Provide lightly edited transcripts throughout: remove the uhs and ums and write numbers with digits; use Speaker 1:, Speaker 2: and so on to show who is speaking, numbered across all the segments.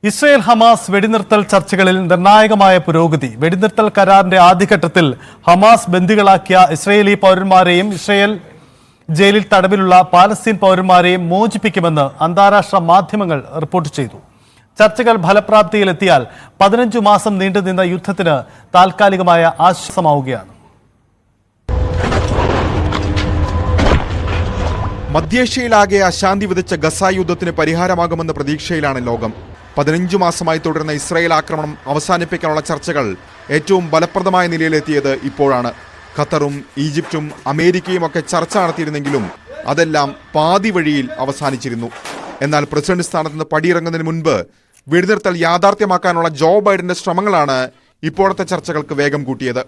Speaker 1: Israel Hamas വെടിനിർത്തൽ ചർച്ചകളിൽ നിർണായകമായ പുരോഗതി. വെടിനിർത്തൽ കരാറിന്റെ ആദ്യഘട്ടത്തിൽ ഹമാസ് ബന്ദികളാക്കിയ ഇസ്രയേലി പൗരന്മാരെയും ഇസ്രയേൽ ജയിലിൽ തടവിലുള്ള പാലസ്തീൻ പൗരന്മാരെയും മോചിപ്പിക്കുമെന്ന് അന്താരാഷ്ട്ര മാധ്യമങ്ങൾ റിപ്പോർട്ട് ചെയ്തു. ചർച്ചകൾ ഫലപ്രാപ്തിയിലെത്തിയാൽ 15 മാസം നീണ്ടുനിന്ന യുദ്ധത്തിന് താൽക്കാലികമായ ആശ്വാസമാവുകയാണ്.
Speaker 2: മധ്യേഷ്യയിലാകെ അശാന്തി വിതച്ച ഗസ യുദ്ധത്തിന് പരിഹാരമാകുമെന്ന പ്രതീക്ഷയിലാണ് ലോകം. 15 മാസമായി തുടരുന്ന ഇസ്രായേൽ ആക്രമണം അവസാനിപ്പിക്കാനുള്ള ചർച്ചകൾ ഏറ്റവും ഫലപ്രദമായ നിലയിലെത്തിയത് ഇപ്പോഴാണ്. ഖത്തറും ഈജിപ്തും അമേരിക്കയും ഒക്കെ ചർച്ച നടത്തിയിരുന്നെങ്കിലും അതെല്ലാം പാതി വഴിയിൽ അവസാനിച്ചിരുന്നു. എന്നാൽ പ്രസിഡന്റ് സ്ഥാനത്ത് നിന്ന് പടിയിറങ്ങുന്നതിന് മുൻപ് വെടിനിർത്തൽ യാഥാർത്ഥ്യമാക്കാനുള്ള ജോ ബൈഡന്റെ ശ്രമങ്ങളാണ് ഇപ്പോഴത്തെ ചർച്ചകൾക്ക് വേഗം കൂട്ടിയത്.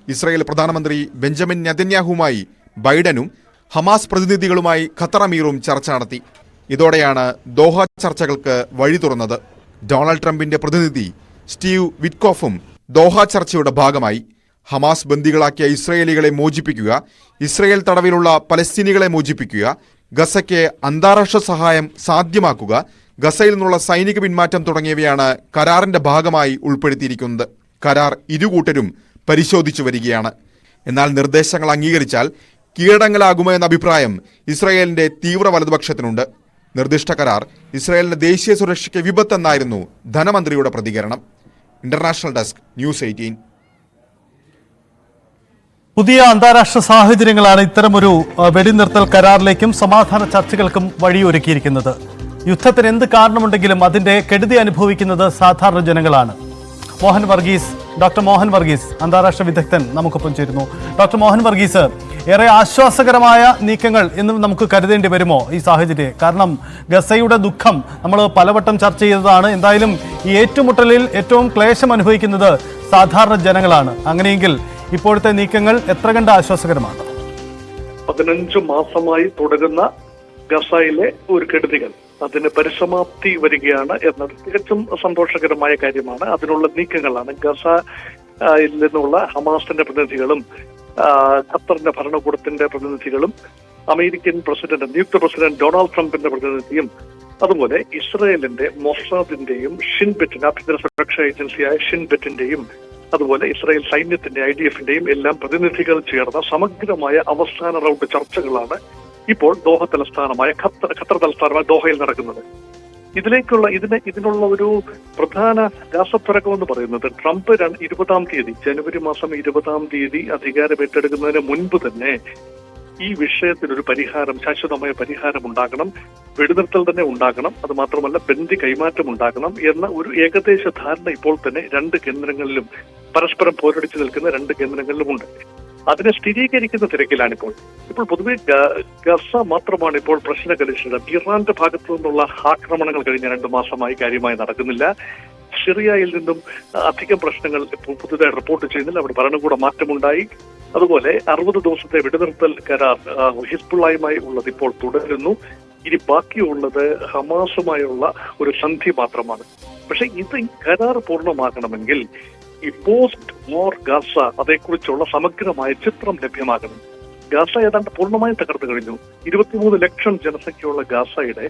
Speaker 2: ഇസ്രായേൽ പ്രധാനമന്ത്രി ബെഞ്ചമിൻ നെതന്യാഹുവുമായി ബൈഡനും ഹമാസ് പ്രതിനിധികളുമായി ഖത്തർ അമീറും ചർച്ച നടത്തി. ഇതോടെയാണ് ദോഹ ചർച്ചകൾക്ക് വഴി തുറന്നത്. ഡൊണാൾഡ് ട്രംപിന്റെ പ്രതിനിധി സ്റ്റീവ് വിറ്റ്കോഫും ദോഹ ചർച്ചയുടെ ഭാഗമായി. ഹമാസ് ബന്ദികളാക്കിയ ഇസ്രയേലികളെ മോചിപ്പിക്കുക, ഇസ്രയേൽ തടവിലുള്ള പലസ്തീനികളെ മോചിപ്പിക്കുക, ഗസയ്ക്ക് അന്താരാഷ്ട്ര സഹായം സാധ്യമാക്കുക, ഗസയിൽ നിന്നുള്ള സൈനിക പിന്മാറ്റം തുടങ്ങിയവയാണ് കരാറിന്റെ ഭാഗമായി ഉൾപ്പെടുത്തിയിരിക്കുന്നത്. കരാർ ഇരുകൂട്ടരും പരിശോധിച്ചു വരികയാണ്. എന്നാൽ നിർദ്ദേശങ്ങൾ അംഗീകരിച്ചാൽ കീഴടങ്ങലാകുമോ എന്ന അഭിപ്രായം ഇസ്രായേലിന്റെ തീവ്ര വലതുപക്ഷത്തിനുണ്ട്. നിർദ്ദിഷ്ട കരാർ ഇസ്രായേലിന്റെ ദേശീയ സുരക്ഷയ്ക്ക് വിപത്തെന്നായിരുന്നു ധനമന്ത്രിയുടെ പ്രതികരണം. International desk, news 18.
Speaker 1: പുതിയ അന്താരാഷ്ട്ര സാഹചര്യങ്ങളാണ് ഇത്തരമൊരു വെടിനിർത്തൽ കരാറിലേക്കും സമാധാന ചർച്ചകൾക്കും വഴിയൊരുക്കിയിരിക്കുന്നത്. യുദ്ധത്തിന് എന്ത് കാരണമുണ്ടെങ്കിലും അതിന്റെ കെടുതി അനുഭവിക്കുന്നത് സാധാരണ ജനങ്ങളാണ്. ഡോക്ടർ മോഹൻ വർഗീസ് അന്താരാഷ്ട്ര വിദഗ്ധൻ നമുക്കൊപ്പം ചേരുന്നു. ഡോക്ടർ മോഹൻ വർഗീസ്, ഏറെ ആശ്വാസകരമായ നീക്കങ്ങൾ എന്നും നമുക്ക് കരുതേണ്ടി വരുമോ ഈ സാഹചര്യം? കാരണം ഗസയുടെ ദുഃഖം നമ്മൾ പലവട്ടം ചർച്ച ചെയ്തതാണ്. എന്തായാലും ഈ ഏറ്റുമുട്ടലിൽ ഏറ്റവും ക്ലേശം അനുഭവിക്കുന്നത് സാധാരണ ജനങ്ങളാണ്. അങ്ങനെയെങ്കിൽ ഇപ്പോഴത്തെ നീക്കങ്ങൾ എത്ര കണ്ട് ആശ്വാസകരമാണ്?
Speaker 3: 15 മാസമായി തുടരുന്ന ഗസയിലെ ഒരു കെടുതികൾ അതിന് പരിസമാപ്തി വരികയാണ് എന്നത് തികച്ചും സന്തോഷകരമായ കാര്യമാണ്. അതിനുള്ള നീക്കങ്ങളാണ് ഗസയിൽ നിന്നുള്ള ഹമാസിന്റെ പ്രതിനിധികളും ഖത്തറിന്റെ ഭരണകൂടത്തിന്റെ പ്രതിനിധികളും അമേരിക്കൻ നിയുക്ത പ്രസിഡന്റ് ഡൊണാൾഡ് ട്രംപിന്റെ പ്രതിനിധിയും അതുപോലെ ഇസ്രയേലിന്റെ മൊസാദിന്റെയും ഷിൻബെറ്റിന്റെ ആഭ്യന്തര സുരക്ഷാ ഏജൻസിയായ ഷിൻബെറ്റിന്റെയും അതുപോലെ ഇസ്രായേൽ സൈന്യത്തിന്റെ IDF-ന്റെയും എല്ലാം പ്രതിനിധികൾ ചേർന്ന സമഗ്രമായ അവസാന റൗണ്ട് ചർച്ചകളാണ് ഇപ്പോൾ ദോഹ തലസ്ഥാനമായ ഖത്തർ തലസ്ഥാനമായ ദോഹയിൽ നടക്കുന്നത്. ഇതിനുള്ള ഒരു പ്രധാന രാസത്വരകം എന്ന് പറയുന്നത് ട്രംപ് 20-ാം തീയതി ജനുവരി മാസം 20-ാം തീയതി അധികാരമേറ്റെടുക്കുന്നതിന് മുൻപ് തന്നെ ഈ വിഷയത്തിനൊരു ശാശ്വതമായ പരിഹാരം ഉണ്ടാകണം, വെടിനിർത്തൽ തന്നെ ഉണ്ടാകണം, അത് മാത്രമല്ല ബന്ദി കൈമാറ്റം ഉണ്ടാകണം എന്ന ഒരു ഏകദേശ ധാരണ ഇപ്പോൾ തന്നെ 2 കേന്ദ്രങ്ങളിലും പരസ്പരം പോരടിച്ചു നിൽക്കുന്ന 2 കേന്ദ്രങ്ങളിലുമുണ്ട്. അതിനെ സ്ഥിരീകരിക്കുന്ന തിരക്കിലാണിപ്പോൾ. ഇപ്പോൾ പൊതുവെ ഗസ മാത്രമാണ് ഇപ്പോൾ പ്രശ്നകലുഷിതം. ഇറാന്റെ ഭാഗത്തു നിന്നുള്ള ആക്രമണങ്ങൾ കഴിഞ്ഞ 2 മാസമായി കാര്യമായി നടക്കുന്നില്ല. സിറിയയിൽ നിന്നും അധികം പ്രശ്നങ്ങൾ പുതുതായി റിപ്പോർട്ട് ചെയ്യുന്നില്ല. അവിടെ ഭരണകൂട മാറ്റമുണ്ടായി. അതുപോലെ 60 ദിവസത്തെ വെടിനിർത്തൽ കരാർ ഹിസ്ബുള്ളയുമായി ഉള്ളത് ഇപ്പോൾ തുടരുന്നു. ഇനി ബാക്കിയുള്ളത് ഹമാസുമായുള്ള ഒരു സന്ധി മാത്രമാണ്. പക്ഷെ ഈ കരാർ പൂർണ്ണമാകണമെങ്കിൽ ഈ പോസ്റ്റ് വാർ ഗസ അതേക്കുറിച്ചുള്ള സമഗ്രമായ ചിത്രം ലഭ്യമാകണം. ഗസ ഏതാണ്ട് പൂർണ്ണമായും തകർന്നു കഴിഞ്ഞു. 23 ലക്ഷം ജനസംഖ്യയുള്ള ഗസയുടെ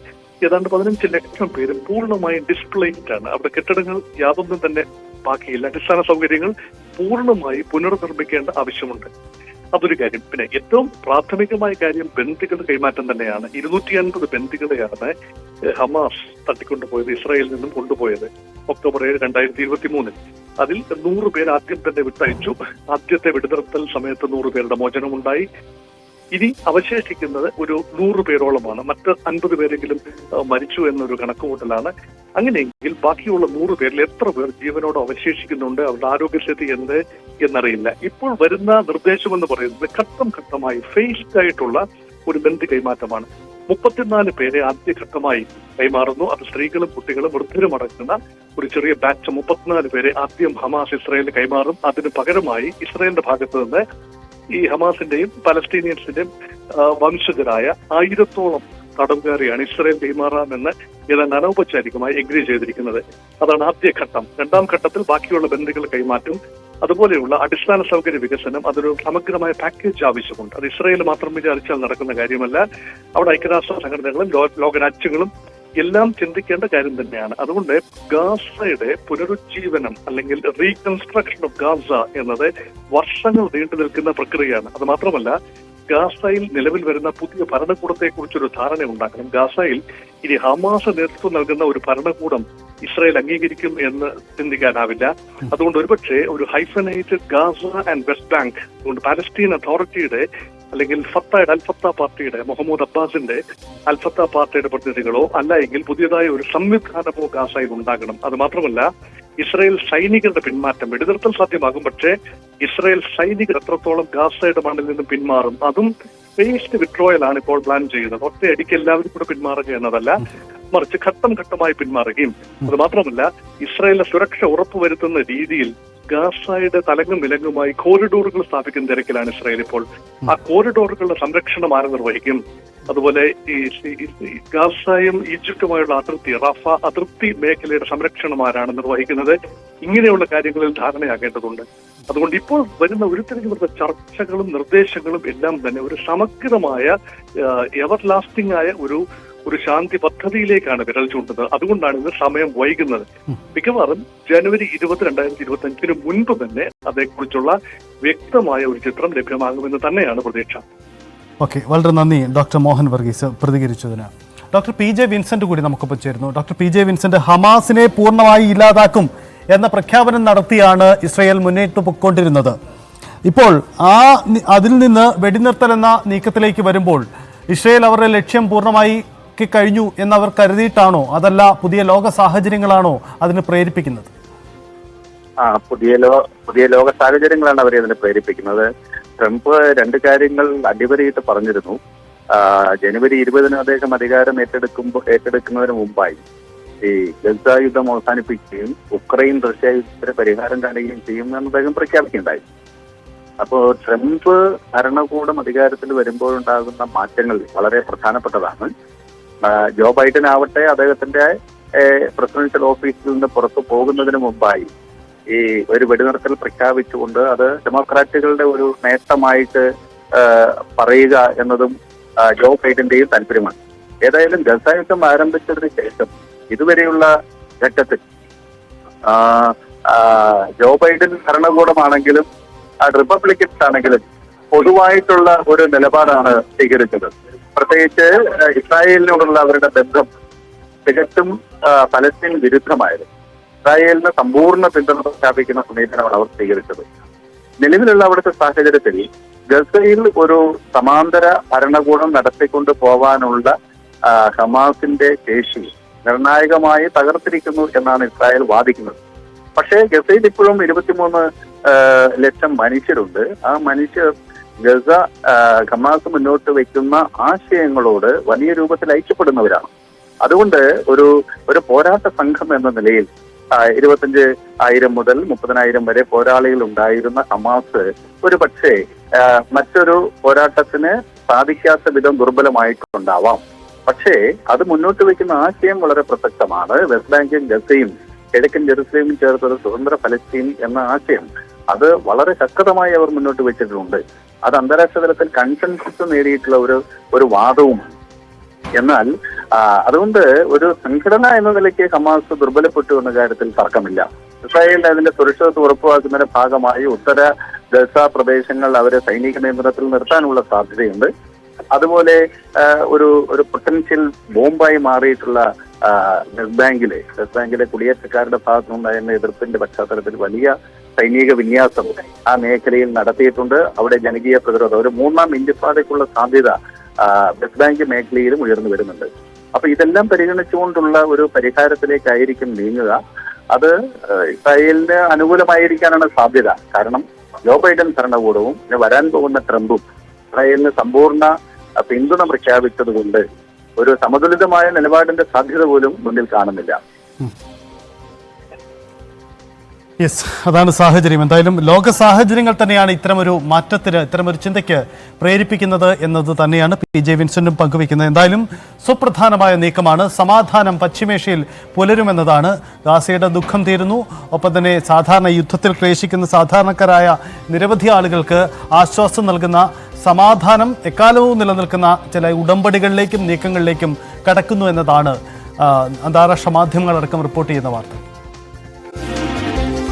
Speaker 3: ഏതാണ്ട് 15 ലക്ഷം പേരും പൂർണ്ണമായും ഡിസ്പ്ലേസ്ഡ് ആണ്. അവിടെ കെട്ടിടങ്ങൾ യാതൊന്നും തന്നെ ബാക്കിയില്ല. അടിസ്ഥാന സൗകര്യങ്ങൾ പൂർണ്ണമായി പുനർനിർമ്മിക്കേണ്ട ആവശ്യമുണ്ട്. അതൊരു കാര്യം. പിന്നെ ഏറ്റവും പ്രാഥമികമായ കാര്യം ബന്ദികളുടെ കൈമാറ്റം തന്നെയാണ്. 250 ബന്ദികളെയാണ് ഹമാസ് തട്ടിക്കൊണ്ടുപോയത്, ഇസ്രായേലിൽ നിന്നും കൊണ്ടുപോയത് ഒക്ടോബർ 7, 2023. അതിൽ 100 പേർ ആദ്യം തന്നെ വിട്ടയച്ചു. ആദ്യത്തെ വെടിനിർത്തൽ സമയത്ത് 100 പേരുടെ മോചനമുണ്ടായി. ഇനി അവശേഷിക്കുന്നത് ഒരു 100 പേരോളമാണ്. മറ്റ് 50 പേരെങ്കിലും മരിച്ചു എന്നൊരു കണക്കുകൂട്ടലാണ്. അങ്ങനെയെങ്കിൽ ബാക്കിയുള്ള 100 പേരിൽ എത്ര പേർ ജീവനോട് അവശേഷിക്കുന്നുണ്ട്, അവരുടെ ആരോഗ്യസ്ഥിതി എന്നറിയില്ല. ഇപ്പോൾ വരുന്ന നിർദ്ദേശം എന്ന് പറയുന്നത് ഘട്ടം ഘട്ടമായി ഫേസ്ഡ് ആയിട്ടുള്ള ഒരു ബന്ദി കൈമാറ്റമാണ്. 34 പേരെ ആദ്യഘട്ടമായി കൈമാറുന്നു. അത് സ്ത്രീകളും കുട്ടികളും വൃദ്ധരും അടങ്ങുന്ന ഒരു ചെറിയ ബാച്ച് 34 പേരെ ആദ്യം ഹമാസ് ഇസ്രായേലിന് കൈമാറും. അതിന് പകരമായി ഇസ്രായേലിന്റെ ഭാഗത്ത് നിന്ന് ഈ ഹമാസിന്റെയും പലസ്തീനിയൻസിന്റെയും വംശജരായ 1000-ഓളം തടവുകാരെയാണ് ഇസ്രായേൽ കൈമാറാമെന്ന് ഏതാണ്ട് അനൗപചാരികമായി എഗ്രി ചെയ്തിരിക്കുന്നത്. അതാണ് ആദ്യഘട്ടം. 2-ാം ഘട്ടത്തിൽ ബാക്കിയുള്ള ബന്ദികൾ കൈമാറ്റും. അതുപോലെയുള്ള അടിസ്ഥാന സൗകര്യ വികസനം, അതൊരു സമഗ്രമായ പാക്കേജ് ആവശ്യമുണ്ട്. അത് ഇസ്രായേൽ മാത്രം വിചാരിച്ചാൽ നടക്കുന്ന കാര്യമല്ല. അവിടെ ഐക്യരാഷ്ട്ര സംഘടനകളും ലോകരാജ്യങ്ങളും എല്ലാം ചിന്തിക്കേണ്ട കാര്യം തന്നെയാണ്. അതുകൊണ്ട് ഗാസയുടെ പുനരുജ്ജീവനം അല്ലെങ്കിൽ റീകൺസ്ട്രക്ഷൻ ഓഫ് ഗാസ എന്നത് വർഷങ്ങൾ നീണ്ടു നിൽക്കുന്ന പ്രക്രിയയാണ്. അത് മാത്രമല്ല, ഗാസയിൽ നിലവിൽ വരുന്ന പുതിയ ഭരണകൂടത്തെ കുറിച്ചൊരു ധാരണ ഉണ്ടാക്കണം. ഗാസയിൽ ഇനി ഹമാസ് നേതൃത്വം നൽകുന്ന ഒരു ഭരണകൂടം ഇസ്രായേൽ അംഗീകരിക്കും എന്ന് ചിന്തിക്കാനാവില്ല. അതുകൊണ്ട് ഒരുപക്ഷെ ഒരു ഹൈഫനൈറ്റഡ് ഗാസ ആൻഡ് വെസ്റ്റ് ബാങ്ക്, അതുകൊണ്ട് പാലസ്തീൻ അതോറിറ്റിയുടെ അല്ലെങ്കിൽ അൽഫത്ത പാർട്ടിയുടെ മുഹമ്മദ് അബ്ബാസിന്റെ അൽഫത്ത പാർട്ടിയുടെ പ്രതിനിധികളോ അല്ല എങ്കിൽ പുതിയതായ ഒരു സംവിധാനമോ ഗാസയിൽ ഉണ്ടാകണം. അത് മാത്രമല്ല, ഇസ്രായേൽ സൈനികരുടെ പിന്മാറ്റം, വെടിനിർത്തൽ സാധ്യമാകും, പക്ഷേ ഇസ്രായേൽ സൈനികർ എത്രത്തോളം ഗാസയുടെ മണ്ണിൽ നിന്നും പിന്മാറും, അതും ഫേസ്ഡ് വിഡ്രോയൽ ആണ് ഇപ്പോൾ പ്ലാൻ ചെയ്യുന്നത്. ഒറ്റയടിക്ക് എല്ലാവരും കൂടെ പിന്മാറുക എന്നതല്ല, മറിച്ച് ഘട്ടം ഘട്ടമായി പിന്മാറുകയും അത് മാത്രമല്ല ഇസ്രായേലിന്റെ സുരക്ഷ ഉറപ്പുവരുത്തുന്ന രീതിയിൽ ഗാസയുടെ തലങ്ങും വിലങ്ങുമായി കോറിഡോറുകൾ സ്ഥാപിക്കുന്ന തിരക്കിലാണ് ഇസ്രായേൽ ഇപ്പോൾ. ആ കോറിഡോറുകളുടെ സംരക്ഷണം ആര് നിർവഹിക്കും? അതുപോലെ ഈ ഗാസയും ഈജിപ്തുമായുള്ള അതിർത്തി, റഫ അതിർത്തി മേഖലയുടെ സംരക്ഷണം ആരാണ് നിർവഹിക്കുന്നത്? ഇങ്ങനെയുള്ള കാര്യങ്ങളിൽ ധാരണയാകേണ്ടതുണ്ട്. അതുകൊണ്ട് ഇപ്പോൾ വരുന്ന ഉരുത്തിരിഞ്ഞു ചർച്ചകളും നിർദ്ദേശങ്ങളും എല്ലാം തന്നെ ഒരു സമഗ്രമായ എവർ ലാസ്റ്റിംഗ് ആയ ഒരു ശാന്തി പദ്ധതിയിലേക്കാണ് വിരൽ ചൂണ്ടുന്നത്. അതുകൊണ്ടാണ് ഇന്ന് സമയം വൈകുന്നത്. മിക്കവാറും ജനുവരി 20, 2025 മുൻപ് തന്നെ അതേക്കുറിച്ചുള്ള വ്യക്തമായ ഒരു ചിത്രം ലഭ്യമാകുമെന്ന് തന്നെയാണ് പ്രതീക്ഷ.
Speaker 1: ഓക്കെ, വളരെ നന്ദി ഡോക്ടർ മോഹൻ വർഗീസ് പ്രതികരിച്ചതിന്. ഡോക്ടർ പി ജെ വിൻസെന്റ് കൂടി നമുക്കൊപ്പം ചേരുന്നു. ഡോക്ടർ പി ജെ വിൻസെന്റ്, ഹമാസിനെ പൂർണ്ണമായി ഇല്ലാതാക്കും എന്ന പ്രഖ്യാപനം നടത്തിയാണ് ഇസ്രായേൽ മുന്നോട്ട് പൊയ്ക്കൊണ്ടിരുന്നത്. ഇപ്പോൾ അതിൽ നിന്ന് വെടിനിർത്തൽ എന്ന നീക്കത്തിലേക്ക് വരുമ്പോൾ ഇസ്രായേൽ അവരുടെ ലക്ഷ്യം പൂർണ്ണമായി കഴിഞ്ഞു എന്നവർ കരുതിയിട്ടാണോ, അതല്ല പുതിയ ലോക സാഹചര്യങ്ങളാണോ അതിന് പ്രേരിപ്പിക്കുന്നത്?
Speaker 4: പുതിയ ലോക സാഹചര്യങ്ങളാണ് അവരെ അതിനെ പ്രേരിപ്പിക്കുന്നത്. ട്രംപ് രണ്ട് കാര്യങ്ങൾ അടിവരയിട്ട് പറഞ്ഞിരുന്നു. ജനുവരി 20 അദ്ദേഹം അധികാരം ഏറ്റെടുക്കുന്നതിന് മുമ്പായി ഈ ഗസ യുദ്ധം അവസാനിപ്പിക്കുകയും ഉക്രൈൻ റഷ്യ യുദ്ധത്തിന് പരിഹാരം കാണുകയും ചെയ്യുമെന്ന് അദ്ദേഹം പ്രഖ്യാപിക്കുകയുണ്ടായി. അപ്പോൾ ട്രംപ് ഭരണകൂടം അധികാരത്തിൽ വരുമ്പോഴുണ്ടാകുന്ന മാറ്റങ്ങൾ വളരെ പ്രധാനപ്പെട്ടതാണ്. ജോ ബൈഡൻ ആവട്ടെ, അദ്ദേഹത്തിന്റെ പ്രസിഡൻഷ്യൽ ഓഫീസിൽ നിന്ന് പുറത്തു പോകുന്നതിന് മുമ്പായി ഈ ഒരു വെടിനിർത്തൽ പ്രഖ്യാപിച്ചുകൊണ്ട് അത് ഡെമോക്രാറ്റുകളുടെ ഒരു നേട്ടമായിട്ട് പറയുക എന്നതും ജോ ബൈഡന്റെയും താല്പര്യമാണ്. ഏതായാലും ഗസ യുദ്ധം ആരംഭിച്ചതിന് ശേഷം ഇതുവരെയുള്ള ഘട്ടത്തിൽ ജോ ബൈഡൻ ഭരണകൂടമാണെങ്കിലും റിപ്പബ്ലിക്കൻസ് ആണെങ്കിലും പൊതുവായിട്ടുള്ള ഒരു നിലപാടാണ് സ്വീകരിച്ചത്. പ്രത്യേകിച്ച് ഇസ്രായേലിനോടുള്ള അവരുടെ ബന്ധം തികച്ചും പലസ്തീൻ വിരുദ്ധമായിരുന്നു. ഇസ്രായേലിന് സമ്പൂർണ്ണ പിന്തുണ പ്രഖ്യാപിക്കുന്ന സമീപനമാണ് അവർ സ്വീകരിച്ചത്. നിലവിലുള്ള അവിടുത്തെ സാഹചര്യത്തിൽ ഗസയിൽ ഒരു സമാന്തര ഭരണകൂടം നടത്തിക്കൊണ്ട് പോവാനുള്ള ഹമാസിന്റെ ശേഷി നിർണായകമായി തകർത്തിരിക്കുന്നു എന്നാണ് ഇസ്രായേൽ വാദിക്കുന്നത്. പക്ഷേ ഗസയിൽ ഇപ്പോഴും 23 ലക്ഷം മനുഷ്യരുണ്ട്. ആ മനുഷ്യർ ഹമാസ് മുന്നോട്ട് വയ്ക്കുന്ന ആശയങ്ങളോട് വലിയ രൂപത്തിൽ ഐക്യപ്പെടുന്നവരാണ്. അതുകൊണ്ട് ഒരു പോരാട്ട സംഘം എന്ന നിലയിൽ 25,000 മുതൽ 30,000 വരെ പോരാളികൾ ഉണ്ടായിരുന്ന ഹമാസ് ഒരു പക്ഷേ മറ്റൊരു പോരാട്ടത്തിന് സാധിക്കാത്ത വിധം ദുർബലമായിട്ടുണ്ടാവാം. പക്ഷേ അത് മുന്നോട്ട് വയ്ക്കുന്ന ആശയം വളരെ പ്രസക്തമാണ്. വെസ്റ്റ് ബാങ്കും ഗസയും കിഴക്കൻ ജെറുസലേമും ചേർത്തൊരു സ്വതന്ത്ര ഫലസ്തീൻ എന്ന ആശയം അത് വളരെ ശക്തമായി അവർ മുന്നോട്ട് വെച്ചിട്ടുണ്ട്. അത് അന്താരാഷ്ട്ര തലത്തിൽ കൺസെൻസസ് നേടിയിട്ടുള്ള ഒരു വാദവുമാണ്. എന്നാൽ അതുകൊണ്ട് ഒരു സംഘടന എന്ന നിലയ്ക്ക് ഹമാസ് ദുർബലപ്പെട്ടു എന്ന കാര്യത്തിൽ തർക്കമില്ല. ഇസ്രായേലിന് അതിന്റെ സുരക്ഷിതത്വം ഉറപ്പുവരുത്തുന്നതിന്റെ ഭാഗമായി ഉത്തര ഗസ പ്രദേശങ്ങൾ അവരെ സൈനിക നിയന്ത്രണത്തിൽ നിർത്താനുള്ള സാധ്യതയുണ്ട്. അതുപോലെ ഒരു പൊട്ടൻഷ്യൽ ബോംബായി മാറിയിട്ടുള്ള വെസ്റ്റ് ബാങ്കിലെ കുടിയേറ്റക്കാരുടെ ഭാഗത്തുനിന്നുണ്ടായിരുന്ന എതിർപ്പിന്റെ പശ്ചാത്തലത്തിൽ വലിയ സൈനിക വിന്യാസം ആ മേഖലയിൽ നടത്തിയിട്ടുണ്ട്. അവിടെ ജനകീയ പ്രതിരോധം, ഒരു 3ാം ഇന്തിഫാദയ്ക്കുള്ള സാധ്യത വെസ്റ്റ് ബാങ്ക് മേഖലയിലും ഉയർന്നു വരുന്നുണ്ട്. അപ്പൊ ഇതെല്ലാം പരിഗണിച്ചുകൊണ്ടുള്ള ഒരു പരിഹാരത്തിലേക്കായിരിക്കും നീങ്ങുക. അത് ഇസ്രായേലിന് അനുകൂലമായിരിക്കാനാണ് സാധ്യത. കാരണം ജോ ബൈഡൻ ഭരണകൂടവും വരാൻ പോകുന്ന ട്രംപും ഇസ്രായേലിന് സമ്പൂർണ്ണ പിന്തുണ പ്രഖ്യാപിച്ചതുകൊണ്ട് ഒരു സമതുലിതമായ നിലപാടിന്റെ സാധ്യത പോലും മുന്നിൽ കാണുന്നില്ല.
Speaker 1: യെസ്, അതാണ് സാഹചര്യം. എന്തായാലും ലോക സാഹചര്യങ്ങൾ തന്നെയാണ് ഇത്തരമൊരു മാറ്റത്തിന്, ഇത്തരമൊരു ചിന്തയ്ക്ക് പ്രേരിപ്പിക്കുന്നത് എന്നത് തന്നെയാണ് പി ജെ വിൻസെന്റും പങ്കുവയ്ക്കുന്നത്. എന്തായാലും സുപ്രധാനമായ നീക്കമാണ്. സമാധാനം പശ്ചിമേഷ്യയിൽ പുലരുമെന്നതാണ്. ഗാസയുടെ ദുഃഖം തീരുന്നു. ഒപ്പം തന്നെ സാധാരണ യുദ്ധത്തിൽ ക്ലേശിക്കുന്ന സാധാരണക്കാരായ നിരവധി ആളുകൾക്ക് ആശ്വാസം നൽകുന്ന സമാധാനം എക്കാലവും നിലനിൽക്കുന്ന ചില ഉടമ്പടികളിലേക്കും നീക്കങ്ങളിലേക്കും കടക്കുന്നു എന്നതാണ് അന്താരാഷ്ട്ര മാധ്യമങ്ങളടക്കം റിപ്പോർട്ട് ചെയ്യുന്ന വാർത്ത.